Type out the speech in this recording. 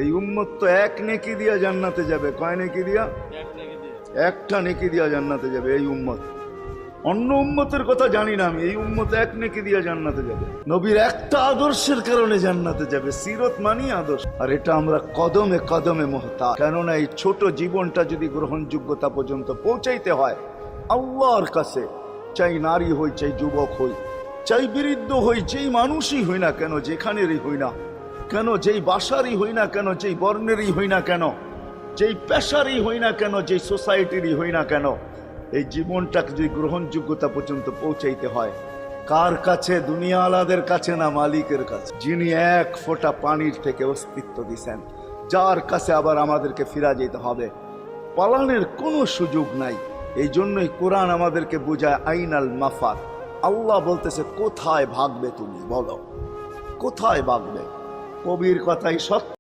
এই উম্মত তো এক নেকি দিয়া জান্নাতে যাবে। কয় নেকি দিয়া? একটা নেকি দিয়া জান্নাতে যাবে এই উম্মত। অন্য উম্মতের কথা জানি না আমি, এই উম্মত এক নেকি দিয়া জান্নাতে যাবে। নবীর একটা আদর্শের কারণে জান্নাতে যাবে। সিরত মানি আদর্শ, আর এটা আমরা কদমে কদমে মুহতাজ। কেননা এই ছোট জীবনটা যদি গ্রহণযোগ্যতা পর্যন্ত পৌঁছাইতে হয় আল্লাহর কাছে, চাই নারী হই, চাই যুবক হই, চাই বৃদ্ধ হই, যেই মানুষই হই না কেন, যেখানেরই হই না কেন, যেই বাসারই হই না কেন, যেই বর্ণেরই হই না কেন, যেই পেশারই হই না কেন, যেই সোসাইটিরই হই না কেন, এই জীবনটাকে যদি গ্রহণযোগ্যতা পর্যন্ত পৌঁছাইতে হয় কার কাছে? দুনিয়া আলাদের কাছে না, মালিকের কাছে, যিনি এক ফোঁটা পানির থেকে অস্তিত্ব দিছেন, যার কাছে আবার আমাদেরকে ফিরা যেতে হবে। পালানের কোনো সুযোগ নাই। এই জন্যই কোরআন আমাদেরকে বোঝায় আইনাল মাফার। আল্লাহ বলতেছে কোথায় ভাগবে তুমি, বলো কোথায় ভাগবে? কবির কথাই সত্য।